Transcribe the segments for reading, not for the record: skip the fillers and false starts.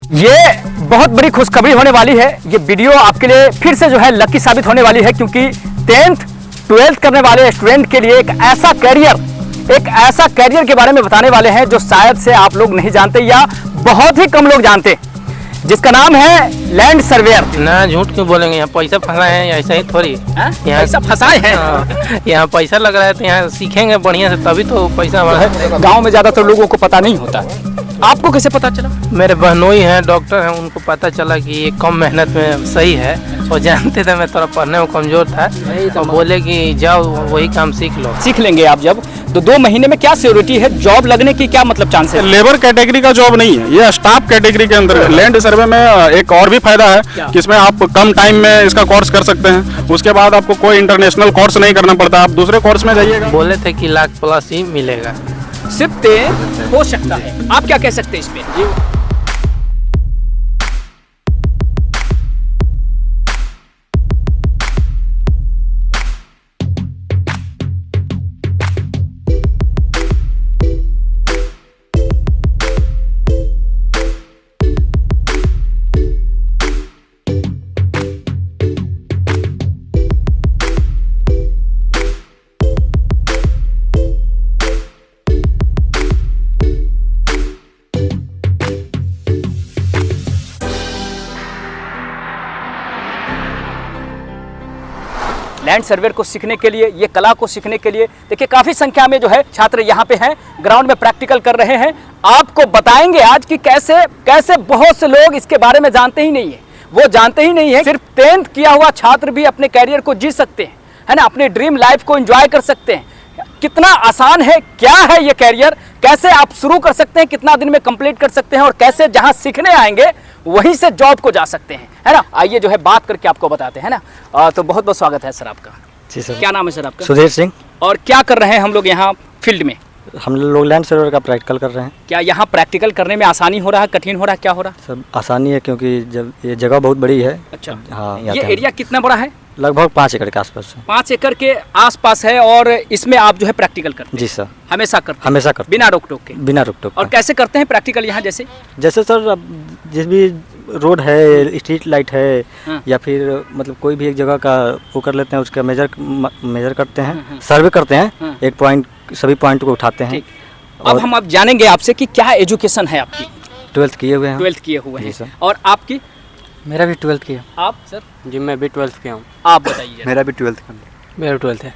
ये बहुत बड़ी खुशखबरी होने वाली है। ये वीडियो आपके लिए फिर से जो है लकी साबित होने वाली है, क्योंकि 10th 12th करने वाले स्टूडेंट के लिए एक ऐसा कैरियर के बारे में बताने वाले हैं जो शायद से आप लोग नहीं जानते या बहुत ही कम लोग जानते, जिसका नाम है लैंड सर्वेयर। ना झूठ क्यों बोलेंगे, यहाँ पैसा फंसाए हैं, ऐसा ही थोड़ी। यहाँ पैसा फंसाए हैं? यहाँ पैसा लग रहा है तो यहाँ सीखेंगे बढ़िया से, तभी तो पैसा हमारा। गांव में ज्यादातर लोगों को पता नहीं होता, आपको कैसे पता चला? मेरे बहनोई हैं, डॉक्टर हैं, उनको पता चला कि ये कम मेहनत में सही है। और जानते थे मैं थोड़ा पढ़ने में कमजोर था, तो बोले कि जाओ वही काम सीख लो। सीख लेंगे आप जब, तो 2 महीने में क्या सिक्योरिटी है, जॉब लगने की क्या मतलब चांस है? लेबर कैटेगरी का जॉब नहीं है, ये स्टाफ कैटेगरी के अंदर। लैंड सर्वे में एक और भी फायदा है कि इसमें आप कम टाइम में इसका कोर्स कर सकते हैं। उसके बाद आपको कोई इंटरनेशनल कोर्स नहीं करना पड़ता, आप दूसरे कोर्स में जाइएगा। बोले थे कि लाख+ ही मिलेगा। सिर्फ हो सकता है, आप क्या कह सकते हैं इस पे? लैंड सर्वेयर को सीखने के लिए, ये कला को सीखने के लिए देखिए काफ़ी संख्या में जो है छात्र यहाँ पे हैं, ग्राउंड में प्रैक्टिकल कर रहे हैं। आपको बताएंगे आज कि कैसे बहुत से लोग इसके बारे में जानते ही नहीं है। वो जानते ही नहीं है सिर्फ 10th किया हुआ छात्र भी अपने कैरियर को जी सकते हैं, है ना, अपने ड्रीम लाइफ को एंजॉय कर सकते हैं। कितना आसान है, क्या है ये कैरियर, कैसे आप शुरू कर सकते हैं, कितना दिन में कंप्लीट कर सकते हैं, और कैसे जहां सीखने आएंगे वहीं से जॉब को जा सकते हैं, है ना। आइए जो है बात करके आपको बताते हैं ना। तो बहुत बहुत स्वागत है सर आपका। जी सर। क्या नाम है सर आपका? सुधीर सिंह। और क्या कर रहे हैं हम लोग यहाँ फील्ड में? हम लोग लैंड सर्वेयर का प्रैक्टिकल कर रहे हैं। क्या यहाँ प्रैक्टिकल करने में आसानी हो रहा है, कठिन हो रहा है, क्या हो रहा है? सब आसानी है, क्योंकि जब ये जगह बहुत बड़ी है। अच्छा, हाँ। ये एरिया कितना बड़ा है? लगभग 5 एकड़ के आसपास है। 5 एकड़ के आसपास है, और इसमें आप जो है प्रैक्टिकल करते हैं? जी सर। हमेशा करते हैं? हमेशा करते, बिना रोक टोक के? बिना रोक टोक। और कैसे करते हैं प्रैक्टिकल यहाँ? जैसे सर, अब जिस भी रोड है, स्ट्रीट लाइट है, हाँ। या फिर मतलब कोई भी एक जगह का वो कर लेते हैं, उसका मेजर करते हैं, सर्वे करते हैं, हाँ। एक पॉइंट, सभी पॉइंट को उठाते हैं। अब हम आप जानेंगे आपसे कि क्या एजुकेशन है आपकी? 12th किए हुए हैं। 12th किए हुए जी हैं। सर। और आपकी? मेरा भी 12th किया। आप सर? जी मैं भी 12th किया हूँ। आप बताइए। मेरा भी 12th का। मेरा 12th है।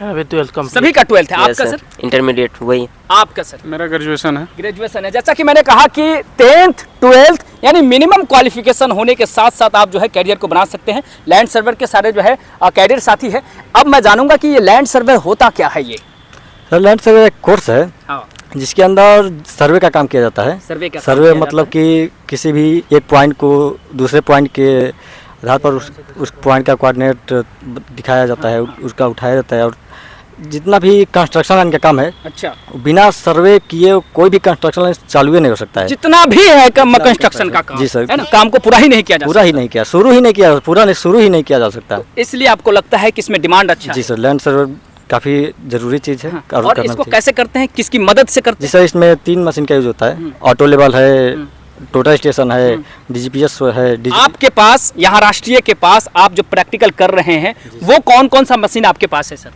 अभी 12th कम। सभी का 12th है। आपका सर? इंटरमीडिएट वही। आपका सर? मेरा ग्रेजुएशन है। ग्रेजुएशन है। जैसा कि मैंने कहा कि 10th 12th यानी मिनिमम क्वालिफिकेशन होने के साथ साथ आप जो है कैरियर को बना सकते हैं। लैंड सर्वेयर के सारे जो है कैरियर साथी है। अब मैं जानूंगा कि ये लैंड सर्वेयर होता क्या है? ये सर लैंड सर्वे एक कोर्स है, हाँ, जिसके अंदर सर्वे का काम किया जाता है। सर्वे मतलब कि किसी भी एक पॉइंट को दूसरे पॉइंट के आधार पर उस पॉइंट का कोऑर्डिनेट दिखाया जाता है, उसका उठाया जाता है। और जितना भी कंस्ट्रक्शन लाइन का काम है, अच्छा, बिना सर्वे किए कोई भी कंस्ट्रक्शन लाइन चालू ही नहीं हो सकता है। जितना भी है कंस्ट्रक्शन का काम, जी सर, है ना, काम को पूरा ही नहीं किया जा पूरा ही नहीं किया, शुरू ही नहीं किया, शुरू ही नहीं किया जा सकता। इसलिए आपको लगता है कि इसमें डिमांड अच्छा है? जी सर, लैंड सर्वे काफ़ी ज़रूरी चीज़ है। हाँ। और इसको कैसे करते हैं, किसकी मदद से करते हैं? जी सर, इसमें 3 मशीन का यूज होता है। ऑटो लेवल है, टोटल स्टेशन है, DGPS है। आपके पास यहाँ राष्ट्रीय के पास आप जो प्रैक्टिकल कर रहे हैं वो कौन कौन सा मशीन आपके पास है सर?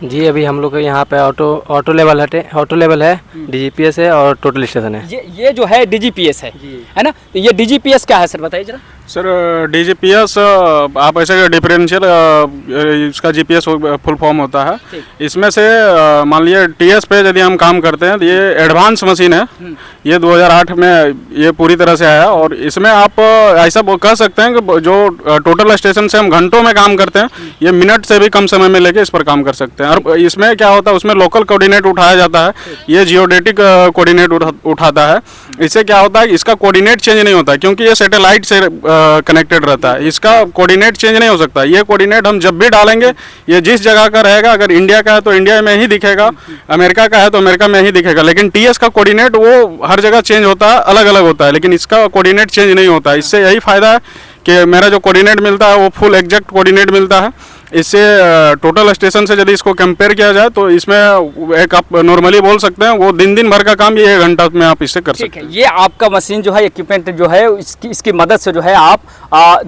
जी अभी हम लोग यहाँ पे ऑटो लेवल है, DGPS है और टोटल स्टेशन है। ये जो है DGPS है ना? तो ये DGPS क्या है सर, बताइए जरा। सर DGPS आप ऐसे डिफरेंशियल इसका GPS फुल फॉर्म होता है। इसमें से मान लीजिए TS पे यदि हम काम करते हैं तो ये एडवांस मशीन है। ये 2008 में ये पूरी तरह से आया, और इसमें आप ऐसा कह सकते हैं कि जो टोटल स्टेशन से हम घंटों में काम करते हैं, ये मिनट से भी कम समय में लेके इस पर काम कर सकते हैं। और इसमें क्या होता है, उसमें लोकल कोऑर्डिनेट उठाया जाता है, ये जियोडेटिक कोऑर्डिनेट उठाता है। इससे क्या होता है, इसका कोऑर्डिनेट चेंज नहीं होता, क्योंकि ये सैटेलाइट से कनेक्टेड रहता है। इसका कोऑर्डिनेट चेंज नहीं हो सकता। ये कोऑर्डिनेट हम जब भी डालेंगे, ये जिस जगह का रहेगा, अगर इंडिया का है तो इंडिया में ही दिखेगा, अमेरिका का है तो अमेरिका में ही दिखेगा। लेकिन TS का कोऑर्डिनेट वो हर जगह चेंज होता है, अलग अलग होता है, लेकिन इसका कोऑर्डिनेट चेंज नहीं होता है। इससे यही फायदा है कि मेरा जो कोऑर्डिनेट मिलता है वो फुल एग्जैक्ट कोऑर्डिनेट मिलता है। इससे टोटल स्टेशन से यदि इसको कंपेयर किया जाए तो इसमें एक आप नॉर्मली बोल सकते हैं वो दिन भर का काम ये 1 घंटा में आप इससे कर ठीक सकते है। हैं। ये आपका मशीन जो है, इक्विपमेंट जो है, इसकी मदद से जो है आप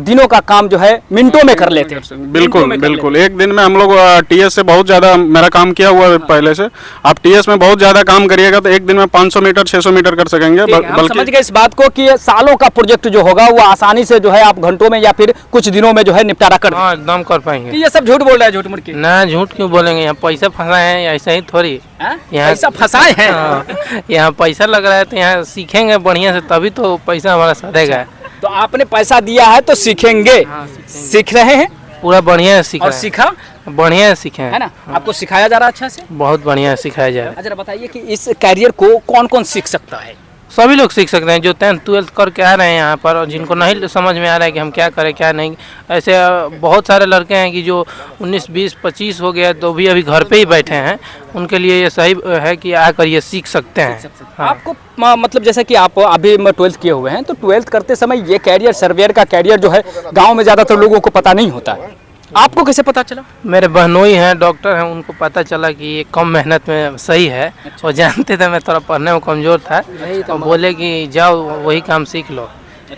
दिनों का काम जो है मिनटों में कर लेते हैं। बिल्कुल बिल्कुल, एक दिन में हम लोग टीएस से बहुत ज़्यादा मेरा काम किया हुआ है पहले से। आप टीएस में बहुत ज़्यादा काम करिएगा तो एक दिन में 500 मीटर 600 मीटर कर सकेंगे। हम समझ गए इस बात को कि सालों का प्रोजेक्ट जो होगा वो आसानी से जो है आप घंटों में या फिर कुछ दिनों में जो है निपटारा कर हाँ एकदम कर पाएंगे। ये सब झूठ बोल रहा है, झूठ मुड़ के ना झूठ क्यों बोलेंगे, यहाँ पैसा फंसाए हैं ऐसा ही थोड़ी। यहाँ पैसा फंसाए हैं। हाँ, यहाँ पैसा लग रहा है तो यहाँ सीखेंगे बढ़िया से तभी तो पैसा हमारा सधेगा। तो आपने पैसा दिया है तो सीखेंगे, सीख रहे हैं पूरा बढ़िया से सीखा और सीखा बढ़िया से सीखे है ना। आपको सिखाया जा रहा है अच्छा से। बहुत बढ़िया से सिखाया जाए। अच्छा बताइए कि इस कैरियर को कौन कौन सीख सकता है। सभी लोग सीख सकते हैं जो 10th 12th करके आ रहे हैं यहाँ पर और जिनको नहीं समझ में आ रहा है कि हम क्या करें क्या नहीं। ऐसे बहुत सारे लड़के हैं कि जो 19 20 25 हो गया तो भी अभी घर पे ही बैठे हैं, उनके लिए ये सही है कि आकर ये सीख सकते हैं। हाँ। आपको मतलब जैसे कि आप अभी 12th किए हुए हैं तो 12th करते समय ये कैरियर, सर्वेयर का कैरियर जो है गाँव में ज़्यादातर लोगों को पता नहीं होता है, आपको कैसे पता चला। मेरे बहनोई हैं डॉक्टर हैं, उनको पता चला कि ये कम मेहनत में सही है। अच्छा। और जानते थे मैं थोड़ा पढ़ने में कमज़ोर था तो बोले कि जाओ वही काम सीख लो,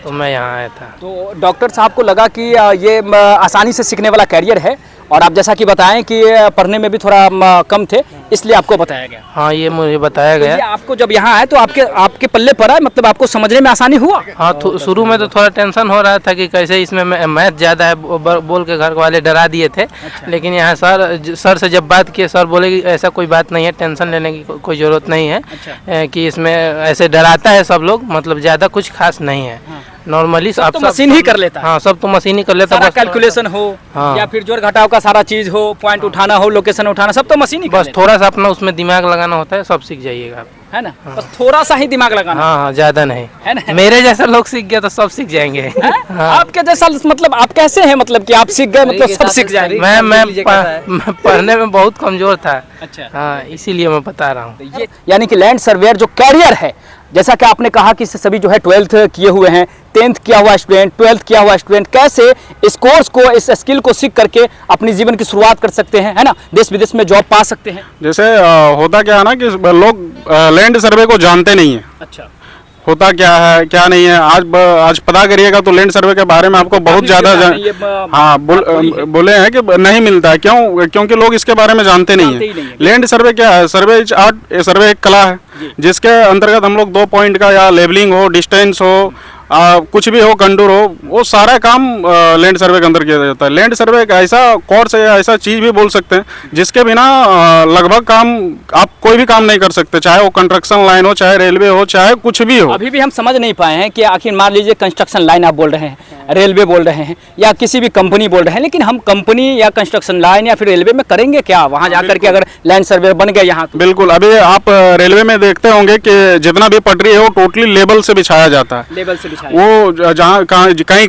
तो मैं यहाँ आया था। तो डॉक्टर साहब को लगा कि ये आसानी से सीखने वाला कैरियर है और आप जैसा कि बताएं कि पढ़ने में भी थोड़ा कम थे इसलिए आपको बताया गया। हाँ ये मुझे बताया तो ये गया। आपको जब यहाँ आए तो आपके पल्ले पड़ा, मतलब आपको समझने में आसानी हुआ। हाँ शुरू में तो थोड़ा टेंशन हो रहा था कि कैसे इसमें मैथ ज़्यादा है बोल के घर वाले डरा दिए थे। लेकिन यहाँ सर से जब बात किए, सर बोले कि ऐसा कोई बात नहीं है, टेंशन लेने की कोई ज़रूरत नहीं है कि इसमें ऐसे डराता है सब लोग, मतलब ज़्यादा कुछ खास नहीं है। नॉर्मली सब तो मशीन ही कर लेता है। हाँ सब तो मशीन ही कर लेता सारा है। कैलकुलेशन हो हाँ। या फिर जोड़ घटाव का सारा चीज हो, पॉइंट उठाना हो, लोकेशन उठाना, सब तो मशीन ही कर बस लेता थोड़ा सा अपना उसमें दिमाग लगाना होता है, सब सीख जाइएगा आप। है ना। बस थोड़ा सा ही दिमाग लगाना हाँ ज़्यादा नहीं है ना। मेरे जैसा लोग सीख गया तो सब सीख जाएंगे। हाँ। आपके जैसा मतलब आप कैसे हैं, मतलब कि आप सीख गए मतलब सब सीख जाएंगे। मैं पढ़ने में बहुत कमजोर था। अच्छा। हाँ इसीलिए मैं बता रहा हूँ। ये यानी कि लैंड सर्वेयर जो कैरियर है, जैसा कि आपने कहा कि सभी जो है 12th किए हुए हैं, 10th किया हुआ स्टूडेंट, 12th किया हुआ स्टूडेंट कैसे इस कोर्स को, इस स्किल को सीख करके अपनी जीवन की शुरुआत कर सकते हैं, है ना, देश विदेश में जॉब पा सकते हैं। जैसे होता क्या है ना कि लोग लैंड सर्वे को जानते नहीं है, अच्छा। होता क्या है क्या नहीं है। आज पता करिएगा तो लैंड सर्वे के बारे में आपको बहुत ज़्यादा हाँ बोले हैं कि नहीं मिलता है। क्योंकि लोग इसके बारे में जानते नहीं है। लैंड सर्वे क्या है, सर्वे इज आर्ट, सर्वे एक कला है जिसके अंतर्गत हम लोग 2 पॉइंट का या लेबलिंग हो, डिस्टेंस हो, कुछ भी हो, कंटूर हो, वो सारा काम लैंड सर्वे के अंदर किया जाता है। लैंड सर्वे एक ऐसा कोर्स है या ऐसा चीज़ भी बोल सकते हैं जिसके बिना लगभग काम आप कोई भी काम नहीं कर सकते, चाहे वो कंस्ट्रक्शन लाइन हो, चाहे रेलवे हो, चाहे कुछ भी हो। अभी भी हम समझ नहीं पाए हैं कि आखिर मान लीजिए कंस्ट्रक्शन लाइन आप बोल रहे हैं, रेलवे बोल रहे हैं या किसी भी कंपनी बोल रहे हैं, लेकिन हम कंपनी या कंस्ट्रक्शन लाइन या फिर रेलवे में करेंगे क्या वहाँ जाकर के अगर लैंड सर्वे बन गया यहाँ तो? बिल्कुल। अभी आप रेलवे में देखते होंगे कि जितना भी पटरी है वो टोटली लेवल से बिछाया जाता है। लेवल से वो जहाँ कहीं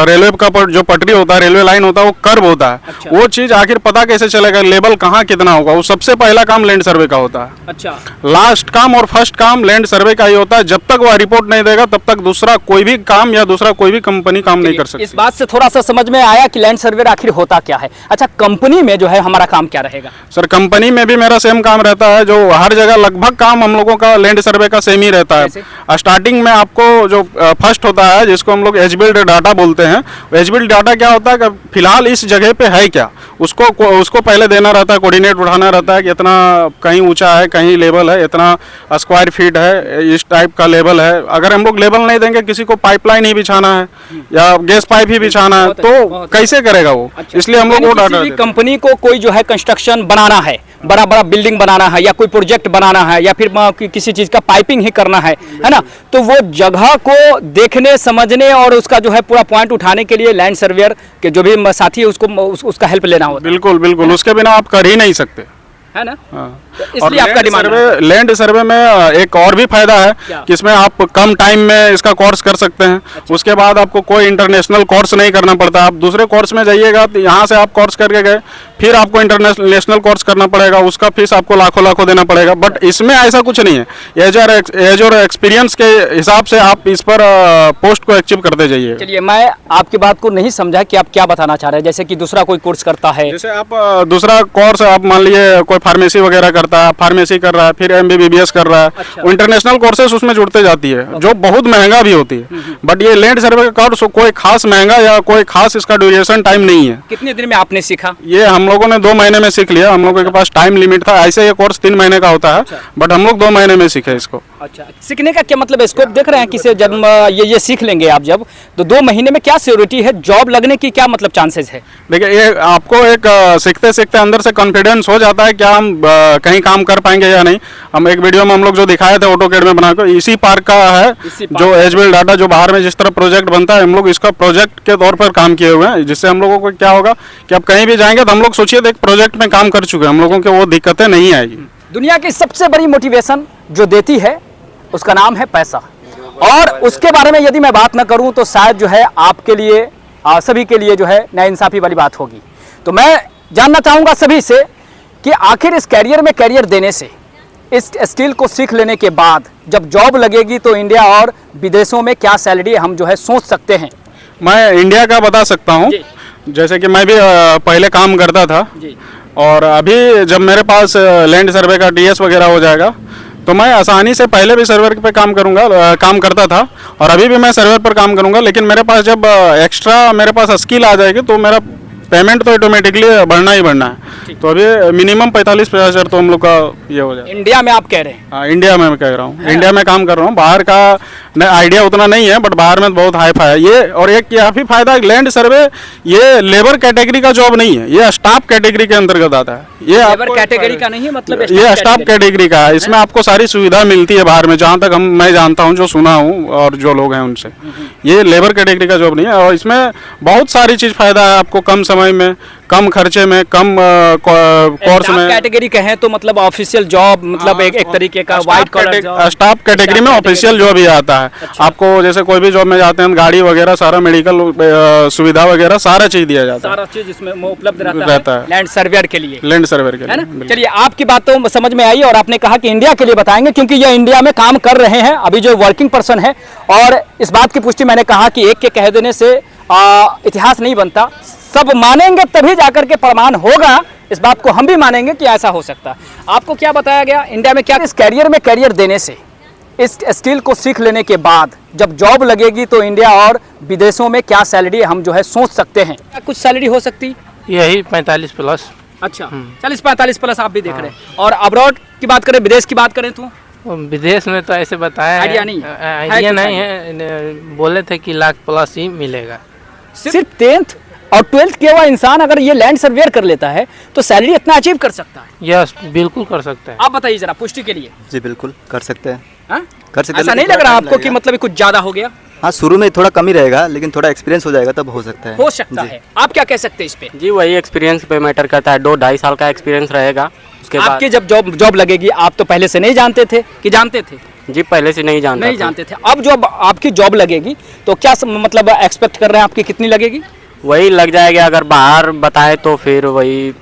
रेलवे का जो पटरी होता है, रेलवे लाइन होता है, वो कर्व होता है। अच्छा। वो चीज आखिर पता कैसे चलेगा लेवल कहाँ कितना होगा, वो सबसे पहला काम लैंड सर्वे का होता है। अच्छा। लास्ट काम और फर्स्ट काम लैंड सर्वे का ही होता है। जब तक वह रिपोर्ट नहीं देगा तब तक दूसरा कोई भी काम या दूसरा कोई भी कंपनी काम नहीं कर सकती। इस बात से थोड़ा सा समझ में आया कि लैंड सर्वे आखिर होता क्या है। अच्छा, कंपनी में जो है हमारा काम क्या रहेगा? सर कंपनी में भी मेरा सेम काम रहता है, जो हर जगह लगभग काम हम लोगों का लैंड सर्वे का सेम ही रहता है। स्टार्टिंग में आपको जो फर्स्ट होता है जिसको हम लोग एज बिल्ड डाटा बोलते हैं, एज बिल्ड डाटा क्या होता है कि फिलहाल इस जगह पे है क्या, उसको पहले देना रहता है, कोऑर्डिनेट उठाना रहता है कि इतना कहीं ऊंचा है, कहीं लेवल है, इतना स्क्वायर फीट है, इस टाइप का लेवल है। अगर हम लोग लेवल नहीं देंगे, किसी को पाइपलाइन ही बिछाना है या गैस पाइप ही बिछाना है तो कैसे करेगा वो? इसलिए हम लोग वो डाटा कंपनी को कोई जो है कंस्ट्रक्शन बनाना है, बड़ा बड़ा बिल्डिंग बनाना है या कोई प्रोजेक्ट बनाना है या फिर किसी चीज का पाइपिंग ही करना है ना, तो वो जगह को देखने समझने और उसका जो है पूरा पॉइंट उठाने के लिए लैंड सर्वेयर के जो भी साथी है उसका हेल्प लेना होता है। बिल्कुल बिल्कुल, उसके बिना आप कर ही नहीं सकते, है ना। हाँ। इसलिए आपका डिमांड है। लैंड सर्वे में एक और भी फायदा है क्या? कि इसमें आप कम टाइम में इसका कोर्स कर सकते हैं। उसके बाद आपको कोई इंटरनेशनल कोर्स नहीं करना पड़ता। आप दूसरे कोर्स में जाइएगा तो यहाँ से आप कोर्स करके गए, फिर आपको इंटरनेशनल कोर्स करना पड़ेगा, उसका फीस आपको लाखों देना पड़ेगा। बट इसमें ऐसा कुछ नहीं है। एज और एक्सपीरियंस के हिसाब से आप इस पर पोस्ट को अचीव करते जाइए। चलिए, मैं आपकी बात को नहीं समझा कि आप क्या बताना चाह रहे हैं। जैसे कि दूसरा कोई कोर्स करता है, जैसे आप दूसरा कोर्स आप मान लिए कोई फार्मेसी वगैरह करता है, फार्मेसी कर रहा है, फिर MBBS कर रहा है, वो इंटरनेशनल कोर्सेस उसमें जुड़ते जाती है जो बहुत महंगा भी होती है। बट ये लैंड सर्वे का कोर्स कोई खास महंगा या कोई खास इसका ड्यूरेशन टाइम नहीं है। कितने दिन में आपने सीखा? ये हम लोगों ने 2 महीने में सीख लिया। हम लोगों के पास टाइम लिमिट था। ऐसे ये कोर्स 3 महीने का होता है, बट हम लोग 2 महीने में सीखे इसको। अच्छा, सीखने का क्या मतलब, स्कोप देख रहे हैं कि से जब ये सीख लेंगे आप जब, तो 2 महीने में क्या सिक्योरिटी है, जॉब लगने की क्या मतलब चांसेस है? देखिए, ये आपको एक सीखते सीखते अंदर से कॉन्फिडेंस हो जाता है क्या हम कहीं काम कर पाएंगे या नहीं। हम एक वीडियो में हम लोग जो दिखाए थे ऑटोकैड में बनाकर, इसी पार्क का है जो एजवेल डाटा, जो बाहर में जिस तरह प्रोजेक्ट बनता है, हम लोग इसका प्रोजेक्ट के तौर पर काम किए हुए हैं। जिससे हम लोगों को क्या होगा कि अब कहीं भी जाएंगे तो हम लोग सोचिए एक प्रोजेक्ट में काम कर चुके हैं, हम लोगों को वो दिक्कतें नहीं आएगी। दुनिया की सबसे बड़ी मोटिवेशन जो देती है उसका नाम है पैसा, और उसके बारे में यदि मैं बात न करूं तो शायद जो है आपके लिए सभी के लिए जो है नाइंसाफी वाली बात होगी। तो मैं जानना चाहूँगा सभी से कि आखिर इस कैरियर में कैरियर देने से, इस स्किल को सीख लेने के बाद जब जॉब लगेगी तो इंडिया और विदेशों में क्या सैलरी हम जो है सोच सकते हैं? मैं इंडिया का बता सकता हूँ। जैसे कि मैं भी पहले काम करता था, और अभी जब मेरे पास लैंड सर्वे का DS वगैरह हो जाएगा तो मैं आसानी से, पहले भी सर्वर पे काम करता था और अभी भी मैं सर्वर पर काम करूंगा। लेकिन मेरे पास जब एक्स्ट्रा मेरे पास स्किल आ जाएगी तो मेरा पेमेंट तो ऑटोमेटिकली बढ़ना ही बढ़ना है। तो अभी मिनिमम 45-50 हज़ार तो हम लोग का ये हो जाए। इंडिया में आप कह रहे हैं? हाँ, इंडिया में मैं कह रहा हूँ। इंडिया में काम कर रहा हूँ। बाहर का आइडिया उतना नहीं है, बट बाहर में बहुत हाई फाई है ये। और एक काफ़ी फायदा, लैंड सर्वे ये लेबर कैटेगरी का जॉब नहीं है, ये स्टाफ कैटेगरी के अंतर्गत आता है। ये लेबर कैटेगरी का नहीं है, मतलब ये स्टाफ कैटेगरी का है। इसमें आपको सारी सुविधा मिलती है बाहर में, जहाँ तक मैं जानता हूँ, जो सुना हूँ और जो लोग हैं उनसे। ये लेबर कैटेगरी का जॉब नहीं है, और इसमें बहुत सारी चीज़ फायदा है आपको। कम समय में, कम खर्चे में, कम कोर्स में। कैटेगरी कहें तो मतलब ऑफिशियल जॉब, मतलब एक तरीके का white collar job. Staff category में ऑफिशियल जॉब ही आता है। आपको जैसे कोई भी जॉब में जाते हैं, गाड़ी वगैरह, सारा मेडिकल सुविधा वगैरह सारा चीज दिया जाता है। सारा चीज इसमें उपलब्ध रहता है लैंड सर्वेयर के लिए। लैंड सर्वेयर के है लिए। ना? चलिए, आपकी बात तो समझ में आई, और आपने कहा कि इंडिया के लिए बताएंगे क्योंकि ये इंडिया में काम कर रहे हैं अभी जो वर्किंग पर्सन है। और इस बात की पुष्टि मैंने कहा कि एक के कह देने से इतिहास नहीं बनता, सब मानेंगे तभी जाकर के प्रमाण होगा। इस बात को हम भी मानेंगे कि ऐसा हो सकता है। आपको क्या बताया गया इंडिया में, क्या इस कैरियर में कैरियर देने से, इस स्किल को सीख लेने के बाद जब जॉब लगेगी तो इंडिया और विदेशों में क्या सैलरी हम जो है सोच सकते हैं? क्या कुछ सैलरी हो सकती? यही 45 प्लस। अच्छा, 40-45 प्लस आप भी देख रहे हैं। और अब्रॉड की बात करें, विदेश की बात करें तो विदेश में तो ऐसे बताया आइडिया नहीं आइडिया नहीं है। बोले थे कि लाख प्लस ही मिलेगा। सिर्फ 10th और 12th किया हुआ इंसान अगर ये लैंड सर्वेयर कर लेता है तो सैलरी इतना अचीव कर सकता है? यस, बिल्कुल कर सकते हैं। आप बताइए जरा पुष्टि के लिए। जी बिल्कुल कर सकते हैं। हाँ? कर सकते हैं। ऐसा नहीं लग रहा आपको कि मतलब कुछ ज्यादा हो गया? हाँ, शुरू में थोड़ा कम ही रहेगा, लेकिन थोड़ा एक्सपीरियंस हो जाएगा तब हो सकता है। हो सकता है। आप क्या कह सकते हैं इस पे? जी, वही एक्सपीरियंस पे मैटर करता है। 2-2.5 साल का एक्सपीरियंस रहेगा। उसके बाद आपके जब जॉब लगेगी, आप तो पहले से नहीं जानते थे कि जानते थे? जी, पहले से नहीं जानते थे। अब जब आपकी जॉब लगेगी तो क्या मतलब एक्सपेक्ट कर रहे हैं आपकी कितनी लगेगी? वही लग जाएगा। अगर बाहर बताए तो फिर वही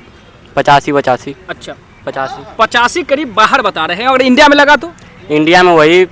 85-85। अच्छा, 85 करीब बाहर बता रहे हैं। और इंडिया में लगा तो? इंडिया में वही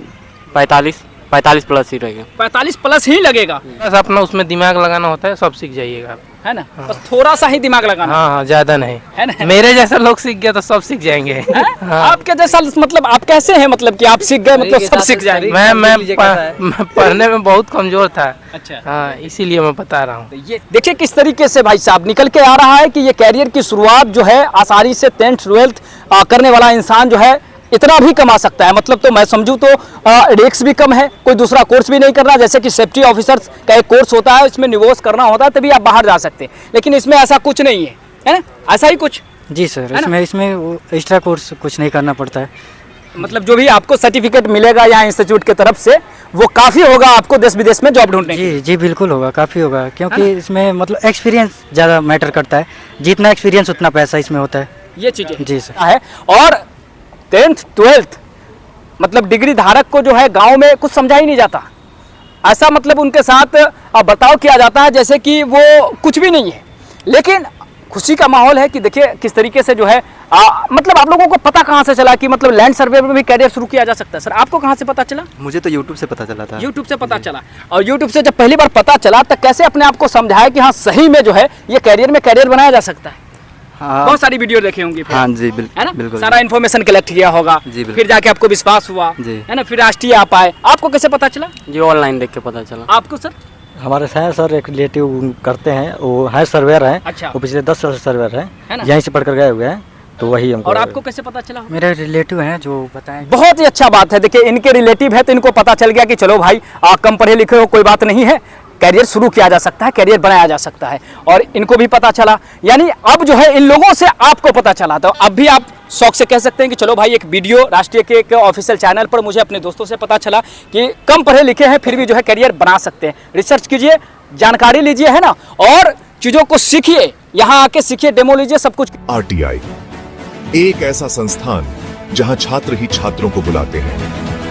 45 प्लस ही रहेगा। 45 प्लस ही लगेगा। बस अपना उसमें दिमाग लगाना होता है, सब सीख जाइएगा आप। है ना? बस थोड़ा सा ही दिमाग लगाना। हाँ, ज्यादा नहीं है ना? मेरे जैसा लोग सीख गया तो सब सीख जाएंगे। आपके जैसा मतलब आप कैसे हैं, मतलब कि आप सीख गए मतलब सब सीख जाएंगे? मैं पढ़ने में बहुत कमजोर था। अच्छा, हाँ, इसीलिए मैं बता रहा हूँ। तो ये देखिए किस तरीके से भाई साहब निकल के आ रहा है कि ये कैरियर की शुरुआत जो है आसानी से 10th 12th करने वाला इंसान जो है इतना भी कमा सकता है। मतलब तो मैं समझूं तो रिस्क भी कम है, कोई दूसरा कोर्स भी नहीं करना। जैसे कि सेफ्टी ऑफिसर्स का एक कोर्स होता है, इसमें निवेश करना होता है तभी आप बाहर जा सकते हैं, लेकिन इसमें ऐसा कुछ नहीं है ना? ऐसा ही कुछ? जी सर, इसमें एक्स्ट्रा कोर्स कुछ नहीं करना पड़ता है। मतलब जो भी आपको सर्टिफिकेट मिलेगा यहाँ इंस्टीट्यूट की तरफ से वो काफ़ी होगा आपको देश विदेश में जॉब ढूंढने जी जी बिल्कुल होगा, काफ़ी होगा, क्योंकि इसमें मतलब एक्सपीरियंस ज़्यादा मैटर करता है। जितना एक्सपीरियंस उतना पैसा इसमें होता है। ये चीज़ें जी सर है। और 10th 12th मतलब डिग्री धारक को जो है गांव में कुछ समझा ही नहीं जाता। ऐसा मतलब उनके साथ बर्ताव किया जाता है जैसे कि वो कुछ भी नहीं है। लेकिन खुशी का माहौल है कि देखिए किस तरीके से जो है मतलब आप लोगों को पता कहाँ से चला कि मतलब लैंड सर्वे में भी कैरियर शुरू किया जा सकता है? सर आपको कहाँ से पता चला? मुझे तो यूट्यूब से पता चला था। यूट्यूब से पता चला। और यूट्यूब से जब पहली बार पता चला तो कैसे अपने आप को समझाया कि हाँ सही में जो है ये कैरियर बनाया जा सकता है? हाँ बहुत सारी वीडियो देखे होंगे फिर। हाँ जी है ना? बिल्कुल सारा इन्फॉर्मेशन कलेक्ट किया होगा, जी, बिल्कुल। फिर जाके आपको विश्वास हुआ, जी। है ना? फिर राष्ट्रीय आप आए, आपको कैसे पता चला? जी ऑनलाइन देख के पता चला। आपको सर? हमारे हैं सर एक रिलेटिव करते हैं, वो है सर्वेयर हैं। अच्छा। वो पिछले 10 साल से सर्वेयर है ना? हैं, यहीं से पढ़कर गए हुए हैं, तो वही हमको। और आपको कैसे पता चला? मेरे रिलेटिव हैं जो बताएं। बहुत ही अच्छा बात है। देखिए इनके रिलेटिव है तो इनको पता चल गया कि चलो भाई कम पढ़े लिखे हो कोई बात नहीं है, कैरियर शुरू किया जा सकता है, कैरियर बनाया जा सकता है। और इनको भी पता चला, यानी अब जो है इन लोगों से आपको पता चला, तो अब भी आप शौक से कह सकते हैं कि चलो भाई एक वीडियो राष्ट्रीय के एक ऑफिशियल चैनल पर मुझे अपने दोस्तों से पता चला कि कम पढ़े लिखे हैं फिर भी जो है कैरियर बना सकते हैं। रिसर्च कीजिए, जानकारी लीजिए, है ना, और चीज़ों को सीखिए, यहाँ आके सीखिए, डेमो लीजिए, सब कुछ। RTI एक ऐसा संस्थान जहां छात्र ही छात्रों को बुलाते हैं।